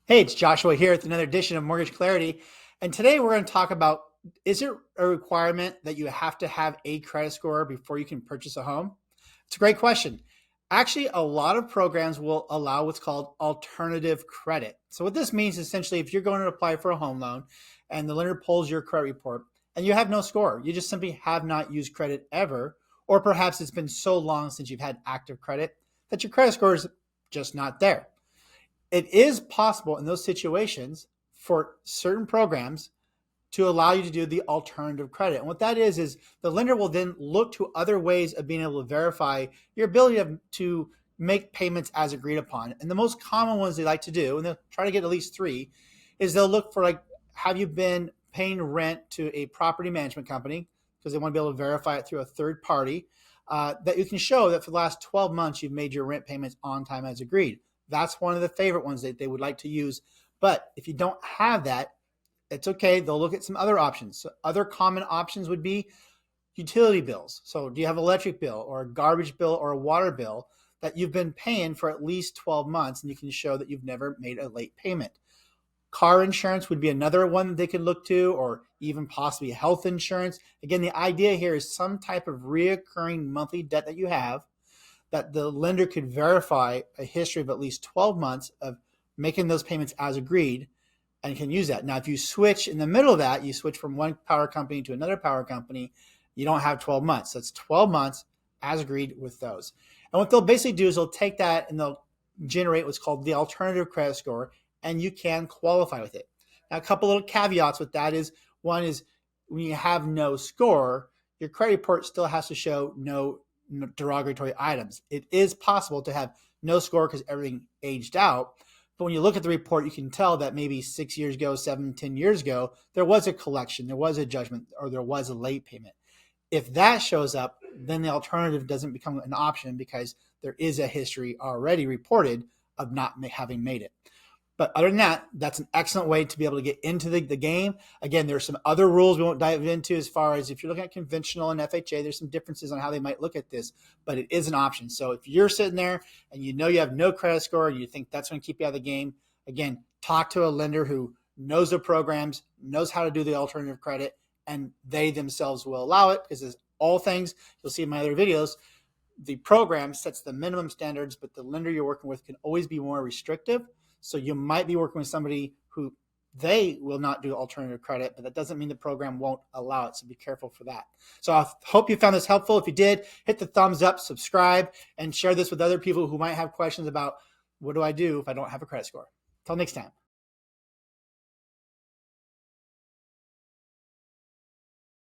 Hey, it's Joshua here with another edition of Mortgage Clarity. And today we're going to talk about, is it a requirement that you have to have a credit score before you can purchase a home? It's a great question. Actually, a lot of programs will allow what's called alternative credit. So what this means essentially, if you're going to apply for a home loan and the lender pulls your credit report and you have no score, you just simply have not used credit ever, or perhaps it's been so long since you've had active credit that your credit score is just not there. It is possible in those situations for certain programs to allow you to do the alternative credit. And what that is the lender will then look to other ways of being able to verify your ability to make payments as agreed upon. And the most common ones they like to do, and they'll try to get at least three, is they'll look for have you been paying rent to a property management company? Because they want to be able to verify it through a third party, that you can show that for the last 12 months you've made your rent payments on time as agreed. That's one of the favorite ones that they would like to use. But if you don't have that, it's okay. They'll look at some other options. So other common options would be utility bills. So do you have an electric bill or a garbage bill or a water bill that you've been paying for at least 12 months and you can show that you've never made a late payment? Car insurance would be another one that they could look to, or even possibly health insurance. Again, the idea here is some type of reoccurring monthly debt that you have that the lender could verify a history of at least 12 months of making those payments as agreed and can use that. Now, if you switch in the middle of that, you switch from one power company to another power company, you don't have 12 months. So it's 12 months as agreed with those. And what they'll basically do is they'll take that and they'll generate what's called the alternative credit score, and you can qualify with it. Now, a couple little caveats with that is, one is when you have no score, your credit report still has to show no derogatory items. It is possible to have no score because everything aged out. But when you look at the report, you can tell that maybe 6 years ago, 7, 10 years ago, there was a collection, there was a judgment, or there was a late payment. If that shows up, then the alternative doesn't become an option because there is a history already reported of not having made it. But other than that, that's an excellent way to be able to get into the game. Again, there's some other rules we won't dive into as far as if you're looking at conventional and FHA, there's some differences on how they might look at this, but it is an option. So if you're sitting there and you know you have no credit score and you think that's going to keep you out of the game, again, talk to a lender who knows the programs, knows how to do the alternative credit, and they themselves will allow it, because as all things you'll see in my other videos, the program sets the minimum standards, but the lender you're working with can always be more restrictive. So you might be working with somebody who they will not do alternative credit, but that doesn't mean the program won't allow it. So be careful for that. So I hope you found this helpful. If you did, hit the thumbs up, subscribe, and share this with other people who might have questions about, what do I do if I don't have a credit score? Until next time.